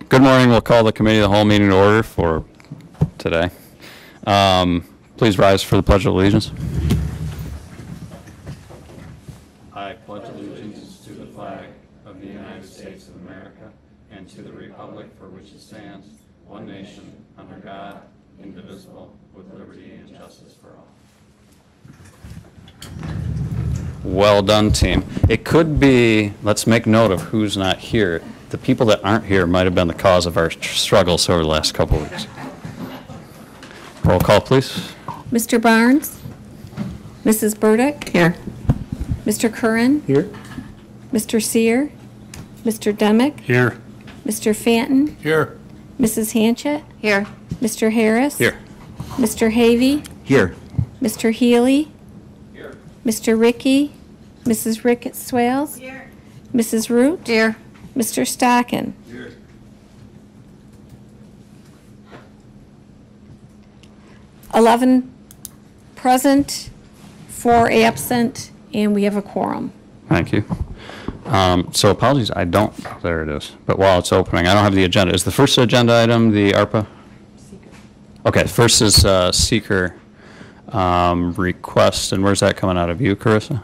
Good morning. We'll call the committee of the whole meeting to order for today. Please rise for the Pledge of Allegiance. I pledge allegiance to the flag of the United States of America and to the republic for which it stands, one nation, under God, indivisible, with liberty and justice for all. Well done, team. It could be, let's make note of who's not here. The people that aren't here might have been the cause of our struggles over the last couple of weeks. Roll call, please. Mr. Barnes? Mrs. Burdick? Here. Mr. Curran? Here. Mr. Sear? Mr. Demick? Here. Mr. Fanton? Here. Mrs. Hanchett? Here. Mr. Harris? Here. Mr. Havey? Here. Mr. Healy? Here. Mr. Rickey? Mrs. Ricketts Swales? Here. Mrs. Root? Here. Mr. Stockin? Here. 11 present, 4 absent, and we have a quorum. Thank you. So apologies, I don't, there it is. But while it's opening, I don't have the agenda. Is the first agenda item the ARPA? Seeker. Okay, first is seeker request, and where's that coming out of you, Carissa?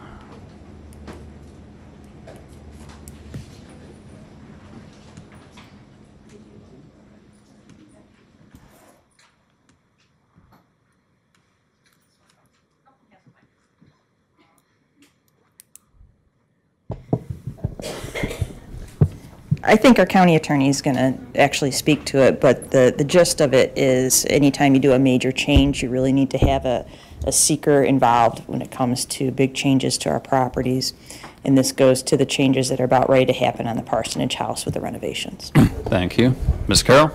I think our county attorney is going to actually speak to it, but the gist of it is anytime you do a major change, you really need to have a seeker involved when it comes to big changes to our properties. And this goes to the changes that are about ready to happen on the Parsonage House with the renovations. Thank you. Ms. Carroll?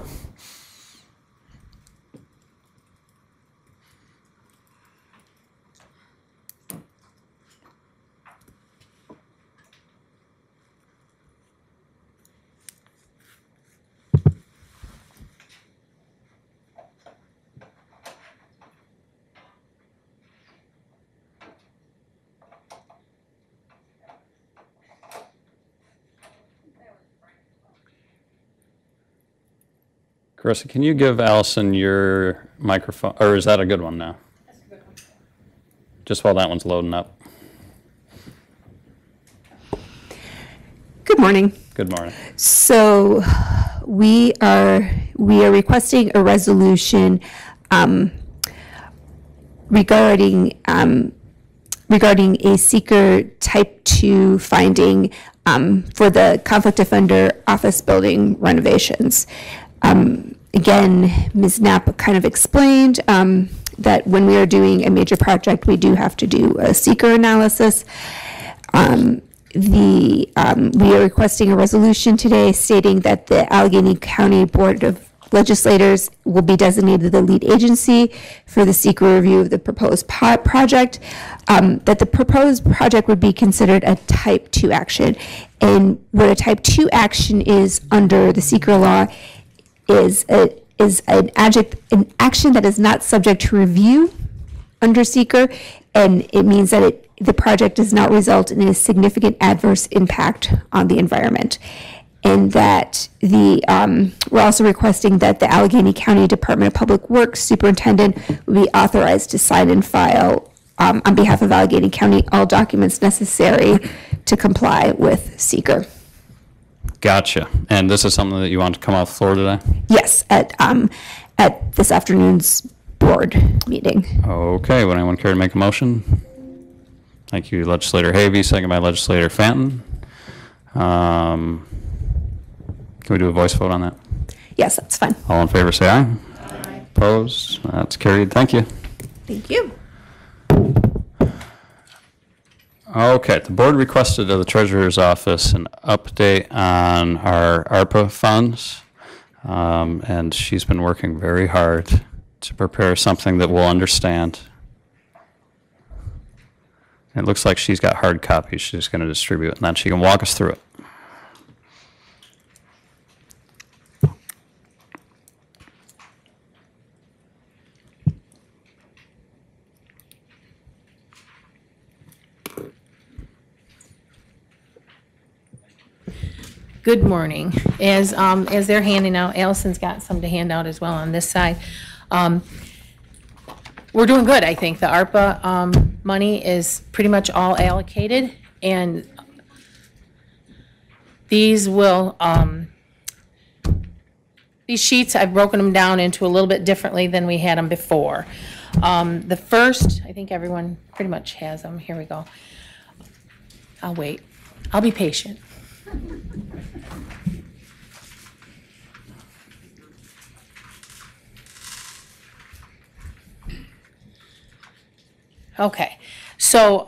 Carissa, can you give Allison your microphone, or is that a good one now? That's a good one. Just while that one's loading up. Good morning. Good morning. So we are requesting a resolution regarding a seeker type 2 finding for the conflict defender office building renovations. Again, Ms. Knapp kind of explained that when we are doing a major project, we do have to do a seeker analysis. We are requesting a resolution today stating that the Allegheny County Board of Legislators will be designated the lead agency for the seeker review of the proposed project, that the proposed project would be considered a type 2 action. And what a type 2 action is under the seeker law is an action that is not subject to review under seeker, and it means that the project does not result in a significant adverse impact on the environment. And that we're also requesting that the Allegheny County Department of Public Works Superintendent will be authorized to sign and file on behalf of Allegheny County all documents necessary to comply with seeker. Gotcha. And this is something that you want to come off the floor today? Yes, at this afternoon's board meeting. Okay. Would anyone care to make a motion? Thank you, Legislator Havey. Second by Legislator Fanton. Can we do a voice vote on that? Yes, that's fine. All in favor, say aye. Aye. Opposed? That's carried. Thank you. Thank you. Okay, the board requested of the Treasurer's Office an update on our ARPA funds, and she's been working very hard to prepare something that we'll understand. It looks like she's got hard copies she's going to distribute, and then she can walk us through it. Good morning. As they're handing out, Allison's got some to hand out as well on this side. We're doing good, I think. The ARPA money is pretty much all allocated, and these will, these sheets, I've broken them down into a little bit differently than we had them before. The first, I think everyone pretty much has them. Here we go. I'll wait. I'll be patient. Okay, so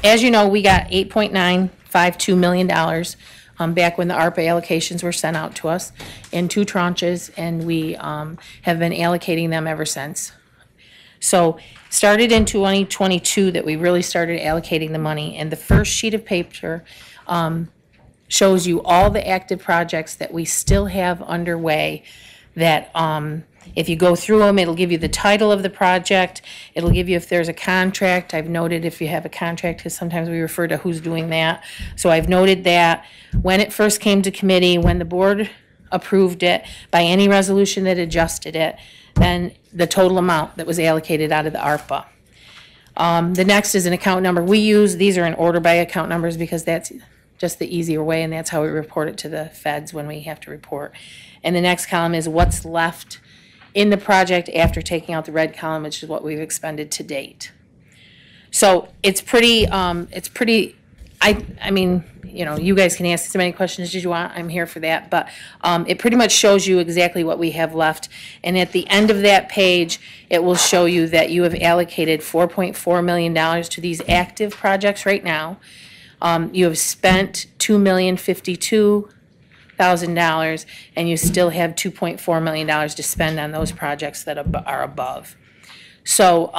as you know, we got $8.952 million back when the ARPA allocations were sent out to us in 2 tranches, and we have been allocating them ever since. So started in 2022 that we really started allocating the money, and the first sheet of paper shows you all the active projects that we still have underway that if you go through them, it'll give you the title of the project. It'll give you if there's a contract. I've noted if you have a contract, because sometimes we refer to who's doing that. So I've noted that when it first came to committee, when the board approved it by any resolution that adjusted it, then the total amount that was allocated out of the ARPA. The next is an account number. We use, these are in order by account numbers because that's just the easier way, and that's how we report it to the feds when we have to report. And the next column is what's left in the project after taking out the red column, which is what we've expended to date. So it's pretty, I mean, you know, you guys can ask as many questions as you want. I'm here for that. But it pretty much shows you exactly what we have left. And at the end of that page, it will show you that you have allocated $4.4 million to these active projects right now. You have spent $2,052,000, and you still have $2.4 million to spend on those projects that are above. So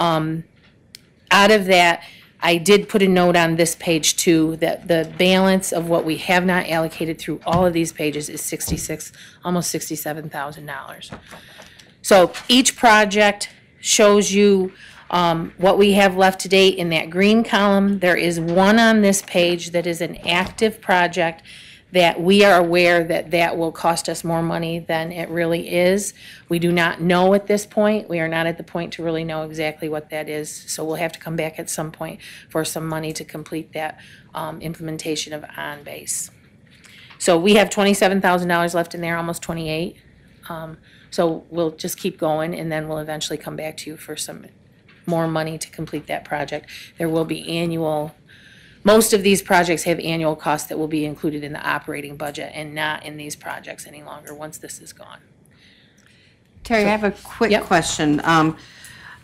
out of that, I did put a note on this page too, that the balance of what we have not allocated through all of these pages is almost $67,000. So each project shows you what we have left to date in that green column. There is one on this page that is an active project that we are aware that that will cost us more money than it really is. We do not know at this point. We are not at the point to really know exactly what that is. So we'll have to come back at some point for some money to complete that implementation of OnBase. So we have $27,000 left in there, almost 28. So we'll just keep going, and then we'll eventually come back to you for some more money to complete that project. There will be annual, most of these projects have annual costs that will be included in the operating budget and not in these projects any longer once this is gone. Terry, I have a quick Yep. question. On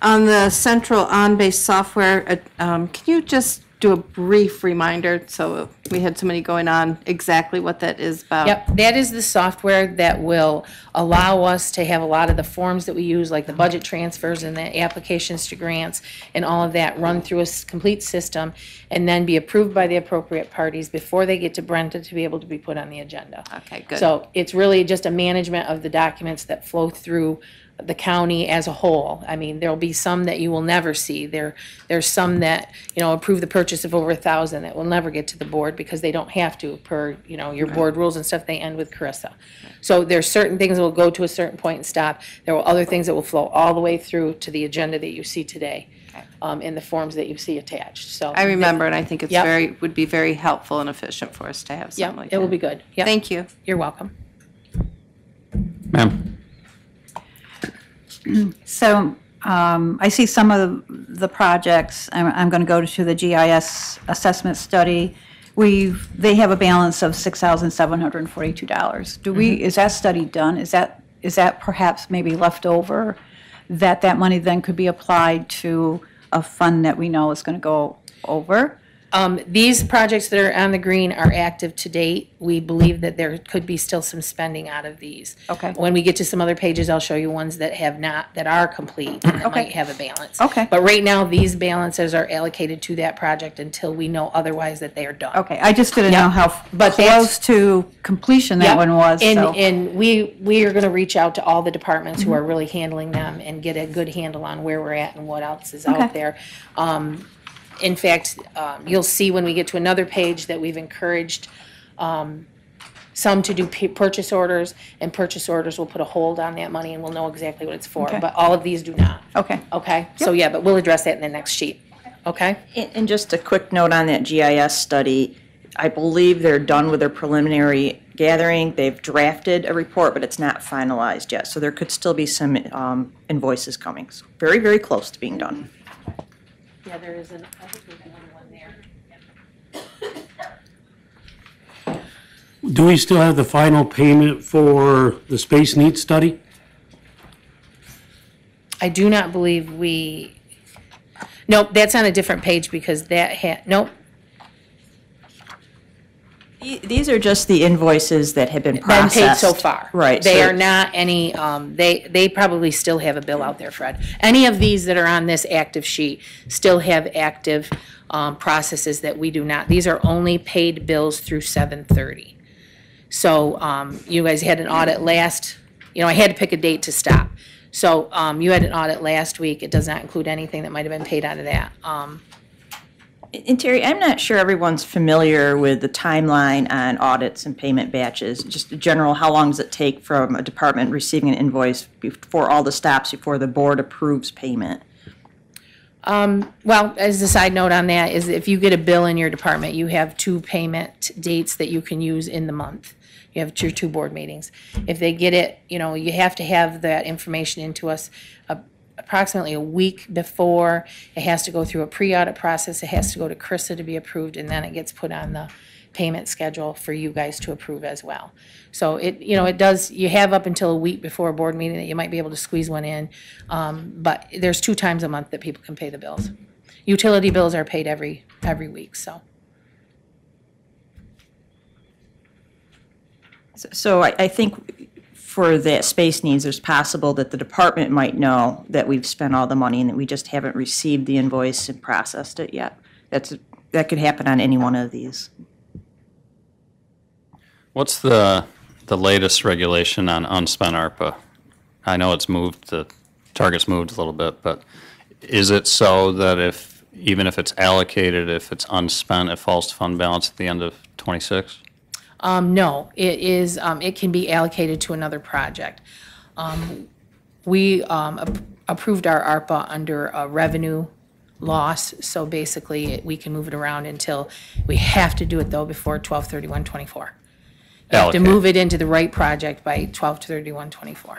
the central OnBase software, can you just do a brief reminder, so we had so many going on, exactly what that is about? Yep, that is the software that will allow us to have a lot of the forms that we use, like the budget transfers and the applications to grants and all of that run through a complete system and then be approved by the appropriate parties before they get to Brenta to be able to be put on the agenda. Okay, good. So it's really just a management of the documents that flow through the county as a whole. I mean, there'll be some that you will never see. There's some that, you know, approve the purchase of over 1,000 that will never get to the board because they don't have to per, you know, your board rules and stuff, they end with Carissa. So there's certain things that will go to a certain point and stop. There are other things that will flow all the way through to the agenda that you see today, in the forms that you see attached, so. I remember, and I think it's Yep. would be very helpful and efficient for us to have Yeah, something like that. it will be good. Yep. Thank you. You're welcome. Ma'am? So I see some of the projects, I'm going to go to the GIS assessment study. They have a balance of $6,742. Is that study done? Is that perhaps maybe left over, that money then could be applied to a fund that we know is going to go over? These projects that are on the green are active to date. We believe that there could be still some spending out of these. Okay. When we get to some other pages, I'll show you ones that have not, that are complete, and that Okay. might have a balance. Okay. But right now, these balances are allocated to that project until we know otherwise that they are done. Okay, I just didn't know Yep. how But that's- close to completion that Yep. one was, so. And we are gonna reach out to all the departments who are really handling them and get a good handle on where we're at and what else is out Okay. there. In fact, you'll see when we get to another page that we've encouraged some to do purchase orders, and purchase orders will put a hold on that money and we'll know exactly what it's for. Okay. But all of these do not. Okay. Okay? So, yeah, but we'll address that in the next sheet. Okay? And just a quick note on that GIS study, I believe they're done with their preliminary gathering. They've drafted a report, but it's not finalized yet. So there could still be some invoices coming. So very, very close to being done. Yeah, there is I think there's another one there. Do we still have the final payment for the Space Needs study? I do not believe nope, that's on a different page because nope. These are just the invoices that have been Been processed. paid so far. Right. They so- are not any, they probably still have a bill out there, Fred. Any of these that are on this active sheet still have active processes that we do not. These are only paid bills through 7/30. So you guys had an audit last, I had to pick a date to stop. So you had an audit last week. It does not include anything that might have been paid out of that. And Terry, I'm not sure everyone's familiar with the timeline on audits and payment batches. Just in general, how long does it take from a department receiving an invoice before all the stops, before the board approves payment? Well, as a side note on that is if you get a bill in your department, you have 2 payment dates that you can use in the month. You have your 2 board meetings. If they get it, you have to have that information into us approximately a week before. It has to go through a pre-audit process. It has to go to CRISA to be approved, and then it gets put on the payment schedule for you guys to approve as well. So it does, you have up until a week before a board meeting that you might be able to squeeze one in. But there's 2 times a month that people can pay the bills. Utility bills are paid every week, so. So I think for the Space Needs, it's possible that the department might know that we've spent all the money and that we just haven't received the invoice and processed it yet. That could happen on any one of these. What's the latest regulation on unspent ARPA? I know it's moved, the target's moved a little bit, but is it so that even if it's allocated, if it's unspent, it falls to fund balance at the end of '26? No, it is, it can be allocated to another project. We approved our ARPA under a revenue loss, so basically we can move it around until, we have to do it though before 12/31/24. You have to move it into the right project by 12/31/24.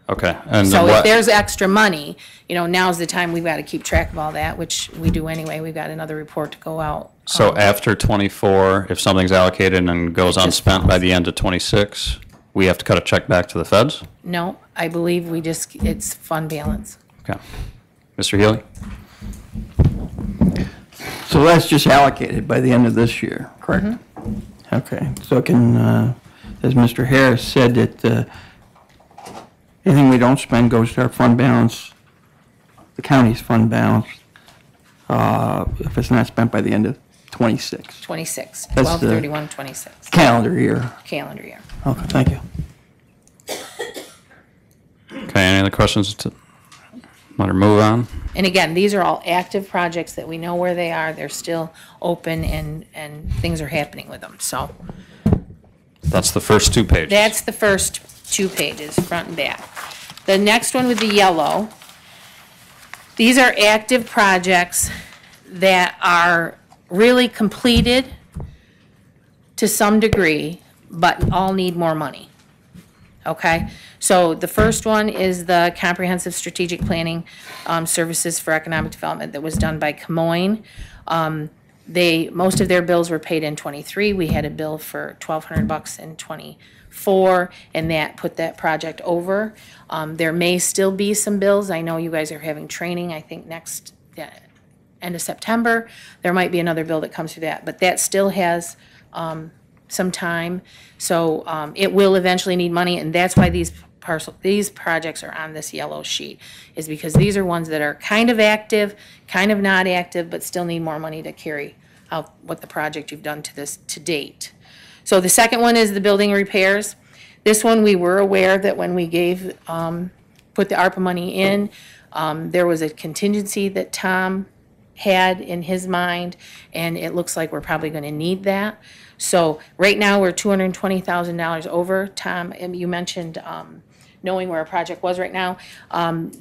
Okay. And So what- if there's extra money, now's the time we've got to keep track of all that, which we do anyway. We've got another report to go out. So after '24, if something's allocated and goes unspent by the end of '26, we have to cut a check back to the feds? No, I believe it's fund balance. Okay. Mr. Healy? So that's just allocated by the end of this year, correct? Okay, so it can, as Mr. Harris said, that anything we don't spend goes to our fund balance, the county's fund balance, if it's not spent by the end of '26, 26, That's the- 12/31/26, calendar year. calendar year. Okay, thank you. Okay, any other questions? Want to move on? And again, these are all active projects that we know where they are. They're still open and things are happening with them. So That's the first 2 pages. that's the first 2 pages, front and back. The next one with the yellow, these are active projects that are really completed to some degree, but all need more money. Okay, so the first one is the Comprehensive Strategic Planning Services for Economic Development that was done by Camoin. Most of their bills were paid in '23. We had a bill for $1,200 in '24, and that put that project over. There may still be some bills. I know you guys are having training, I think next end of September. There might be another bill that comes through that, but that still has some time. So it will eventually need money, and that's why these projects are on this yellow sheet, is because these are ones that are kind of active, kind of not active, but still need more money to carry out what the project you've done to date. So the second one is the building repairs. This one, we were aware that when we put the ARPA money in, there was a contingency that Tom had in his mind, and it looks like we're probably going to need that. So right now, we're $220,000 over. Tom, you mentioned knowing where a project was right now.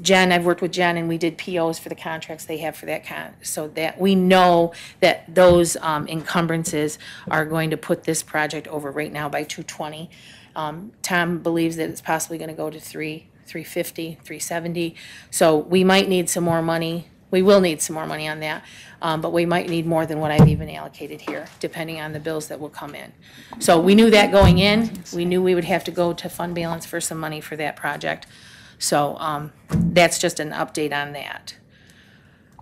Jen, I've worked with Jen, and we did POs for the contracts they have for that so that we know that those encumbrances are going to put this project over right now by 220. Tom believes that it's possibly going to go to 350, 370. So we might need some more money. We will need some more money on that, but we might need more than what I've even allocated here, depending on the bills that will come in. So we knew that going in. We knew we would have to go to fund balance for some money for that project. So that's just an update on that.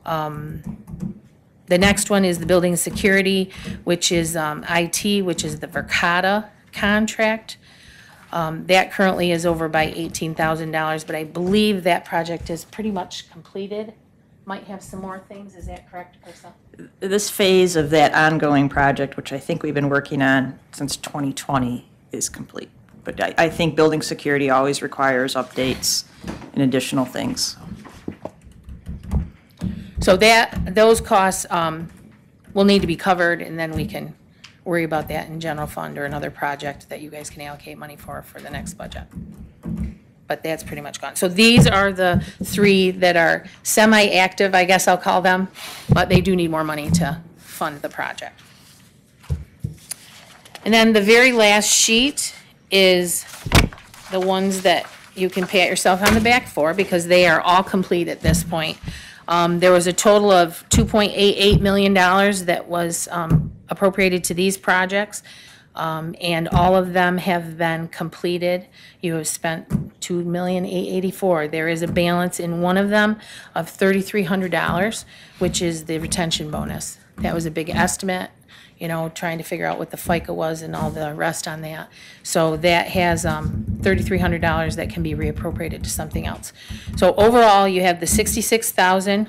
The next one is the building security, which is IT, which is the Verkada contract. That currently is over by $18,000, but I believe that project is pretty much completed. Might have some more things, is that correct, Priscilla? This phase of that ongoing project, which I think we've been working on since 2020, is complete. But I think building security always requires updates and additional things. So those costs will need to be covered, and then we can worry about that in general fund or another project that you guys can allocate money for the next budget. But that's pretty much gone. So these are the three that are semi-active, I guess I'll call them, but they do need more money to fund the project. And then the very last sheet is the ones that you can pat yourself on the back for, because they are all complete at this point. There was a total of $2.88 million that was appropriated to these projects, and all of them have been completed. You have spent $2,884,000. There is a balance in one of them of $3,300, which is the retention bonus. That was a big estimate, you know, trying to figure out what the FICA was and all the rest on that. So that has $3,300 that can be reappropriated to something else. So overall, you have the $66,000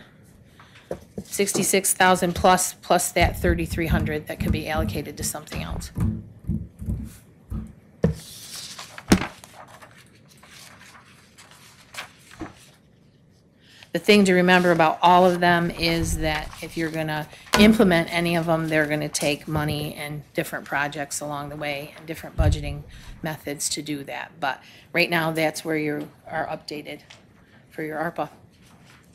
plus that $3,300 that can be allocated to something else. The thing to remember about all of them is that if you're going to implement any of them, they're going to take money and different projects along the way and different budgeting methods to do that. But right now, that's where you are updated for your ARPA.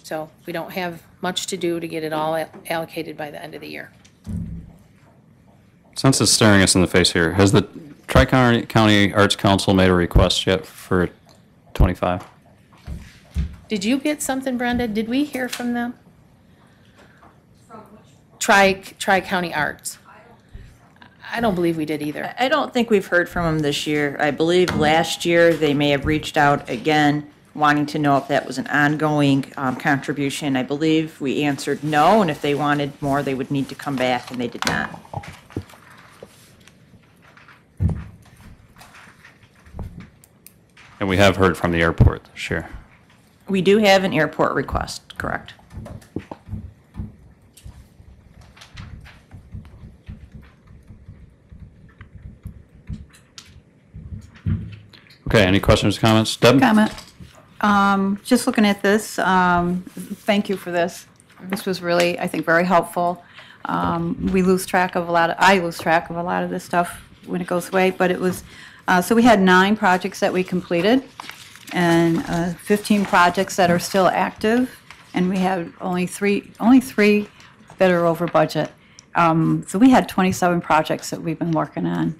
So we don't have much to do to get it all allocated by the end of the year. Since it's staring us in the face here, has the Tri-County Arts Council made a request yet for 25? Did you get something, Brenda? Did we hear from them? From which? Tri-County Arts. I don't believe we did either. I don't think we've heard from them this year. I believe last year they may have reached out again, wanting to know if that was an ongoing contribution. I believe we answered no, and if they wanted more, they would need to come back, and they did not. And we have heard from the airport this year. We do have an airport request, correct? Okay, any questions or comments? Deb? Comment. Just looking at this, thank you for this. This was really, I think, very helpful. We lose track of I lose track of a lot of this stuff when it goes away, but it was, so we had 9 projects that we completed and 15 projects that are still active, and we have only three that are over budget. So we had 27 projects that we've been working on.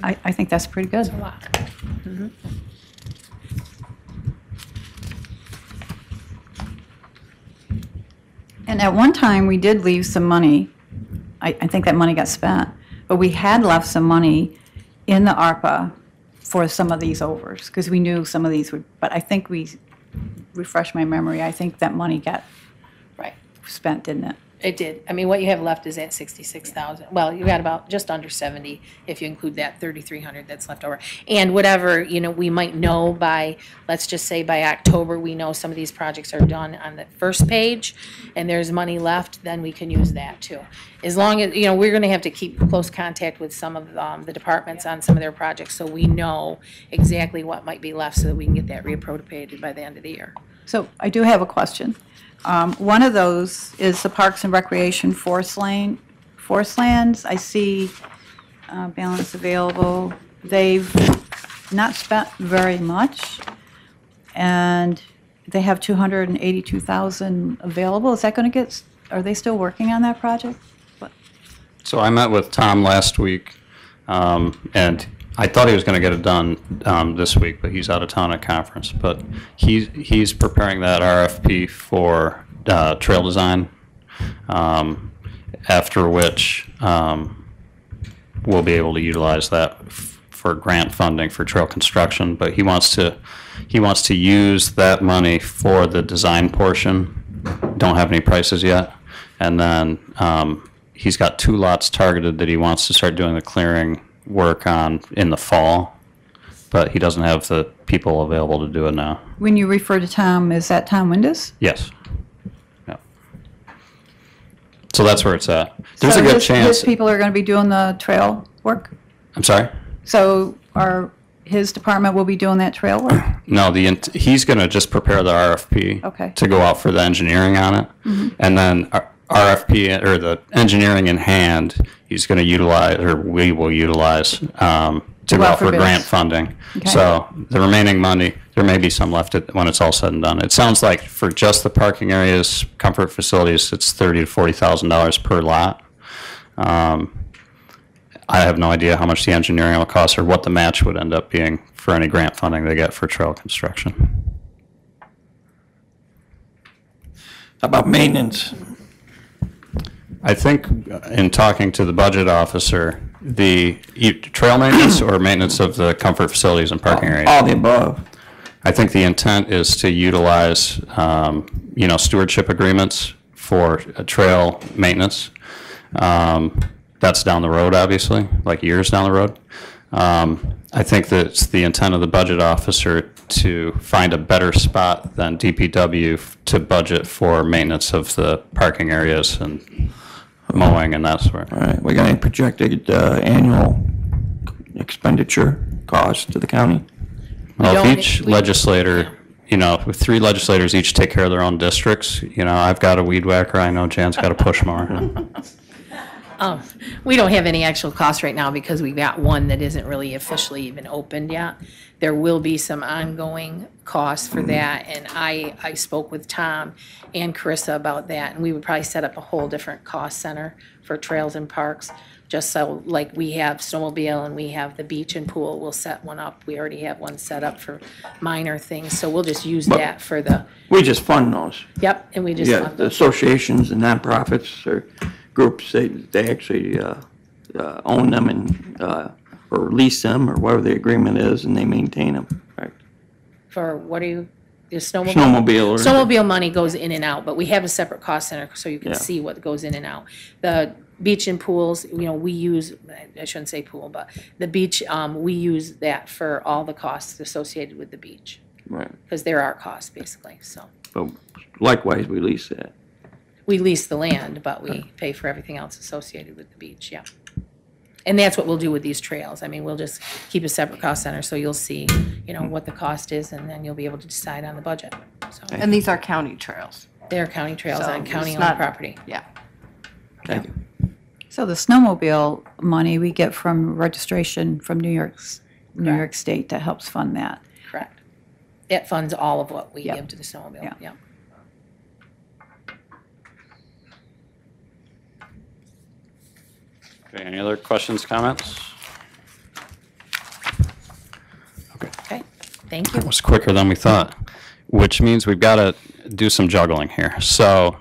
I think that's pretty good. That's a lot. Mm-hmm. And at one time, we did leave some money. I think that money got spent, but we had left some money in the ARPA for some of these overs, because we knew some of these would, but I think refresh my memory, I think that money got spent, didn't it? It did. I mean, what you have left is at 66,000. Well, you got about just under 70 if you include that 3,300 that's left over. And whatever, you know, we might know by, let's just say by October, we know some of these projects are done on the first page and there's money left, then we can use that too. As long as, you know, we're going to have to keep close contact with some of the departments on some of their projects so we know exactly what might be left so that we can get that reappropriated by the end of the year. So I do have a question. One of those is the Parks and Recreation forest lands. I see balance available. They've not spent very much, and they have 282,000 available. Is that going to get, are they still working on that project? So I met with Tom last week, and I thought he was going to get it done this week, but he's out of town at conference. But he's preparing that RFP for trail design, after which we'll be able to utilize that for grant funding for trail construction. But he wants to use that money for the design portion. Don't have any prices yet, and then he's got 2 lots targeted that he wants to start doing the clearing work on in the fall, but he doesn't have the people available to do it now. When you refer to Tom, is that Tom Windus? Yes. Yeah. So that's where it's at. There's So a good his chance. people are going to be doing the trail work? I'm sorry? So his department will be doing that trail work? No, he's going to just prepare the RFP Okay. to go out for the engineering on it. And then RFP, or the engineering in hand, he's going to utilize, or we will utilize, to go out for bids. grant funding. Okay. So the remaining money, there may be some left when it's all said and done. It sounds like for just the parking areas, comfort facilities, it's $30,000 to $40,000 per lot. I have no idea how much the engineering will cost or what the match would end up being for any grant funding they get for trail construction. How about maintenance? I think in talking to the budget officer, the trail maintenance or maintenance of the comfort facilities and parking areas? All the above. I think the intent is to utilize, stewardship agreements for trail maintenance. That's down the road, obviously, like years down the road. I think that it's the intent of the budget officer to find a better spot than DPW to budget for maintenance of the parking areas and mowing and that sort. All right, we got any projected annual expenditure cost to the county? Well, if don't- each legislator, with 3 legislators each take care of their own districts, I've got a weed whacker, I know Jan's got a push mower. We don't have any actual costs right now because we've got one that isn't really officially even opened yet. There will be some ongoing costs for that, and I spoke with Tom and Carissa about that, and we would probably set up a whole different cost center for trails and parks, just so, like we have snowmobile and we have the beach and pool, we'll set one up. We already have one set up for minor things, so we'll just use that for the, We just fund those. yep, and we just. Yeah, the associations and nonprofits or groups, they actually own them and, or lease them, or whatever the agreement is, and they maintain them, right? For, what are you, the snowmobile? Snowmobile or. Snowmobile money goes in and out, but we have a separate cost center so you can Yeah. see what goes in and out. The beach and pools, we use, I shouldn't say pool, but the beach, we use that for all the costs associated with the beach, Right, because there are costs basically, so. but likewise, we lease that. We lease the land, but we pay for everything else associated with the beach, yeah. And that's what we'll do with these trails. I mean, we'll just keep a separate cost center, so you'll see, what the cost is, and then you'll be able to decide on the budget. So, And these are county trails. they're county trails So on it's county-owned not- property. Yeah. Thank you. So the snowmobile money we get from registration from New York State that helps fund that. Correct. It funds all of what we Yep. give to the snowmobile, Yeah. yeah. Okay, any other questions, comments? Okay, thank you. It was quicker than we thought, which means we've got to do some juggling here. So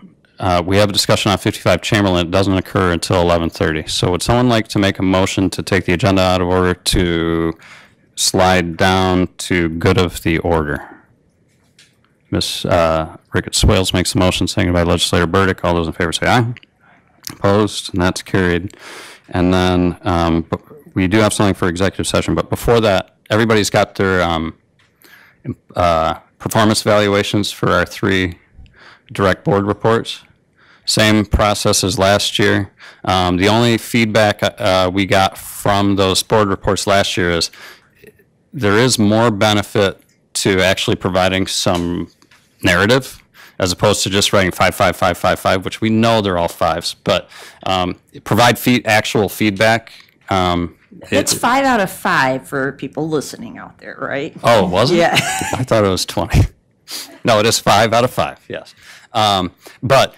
we have a discussion on 55 Chamberlain. It doesn't occur until 11:30. So would someone like to make a motion to take the agenda out of order to slide down to good of the order? Ms. Ricketts Swales makes the motion, seconded by Legislator Burdick. All those in favor say aye. Opposed, and that's carried. And then we do have something for executive session, but before that, everybody's got their performance evaluations for our 3 direct board reports. Same process as last year. The only feedback we got from those board reports last year is there is more benefit to actually providing some narrative, as opposed to just writing 5, 5, 5, 5, 5, which we know they're all fives, but provide actual feedback. It's 5 out of 5 for people listening out there, right? Oh, was it? Yeah. I thought it was 20. No, it is 5 out of 5, yes. But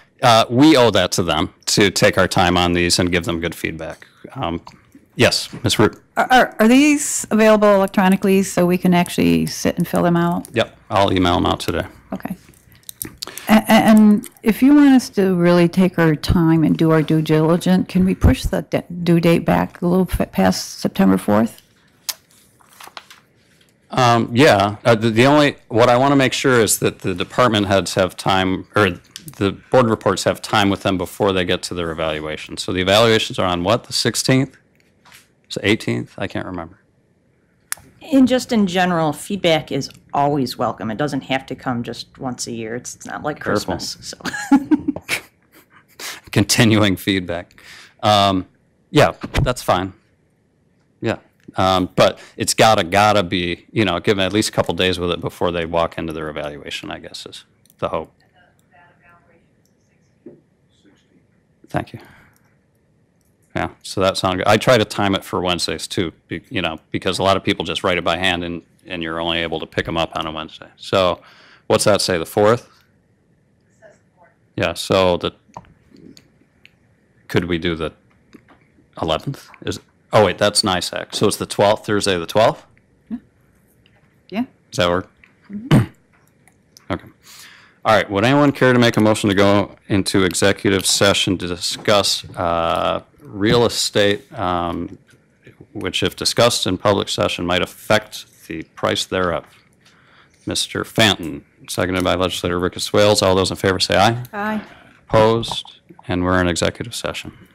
we owe that to them to take our time on these and give them good feedback. Yes, Ms. Root? Are these available electronically so we can actually sit and fill them out? Yep, I'll email them out today. Okay. And if you want us to really take our time and do our due diligence, can we push the due date back a little past September 4th? Yeah, the only, what I want to make sure is that the department heads have time, or the board reports have time with them before they get to their evaluation. So the evaluations are on what, the 16th? It's the 18th? I can't remember. And just in general, feedback is always welcome. It doesn't have to come just once a year. It's not like Careful. Christmas, so. Continuing feedback. Yeah, that's fine. Yeah, but it's gotta be, you know, give them at least a couple days with it before they walk into their evaluation, I guess is the hope. Thank you. Yeah, so that sounds good. I try to time it for Wednesdays too, you know, because a lot of people just write it by hand and you're only able to pick them up on a Wednesday. So what's that say, the 4th? Yeah, so could we do the 11th? Oh wait, that's NISAC. So it's the 12th, Thursday the 12th? Yeah. Does that work? Okay. All right, would anyone care to make a motion to go into executive session to discuss real estate, which if discussed in public session might affect the price thereof? Mr. Fanton, seconded by legislator Ricketts Wales. All those in favor say aye. Aye. Opposed? And we're in executive session.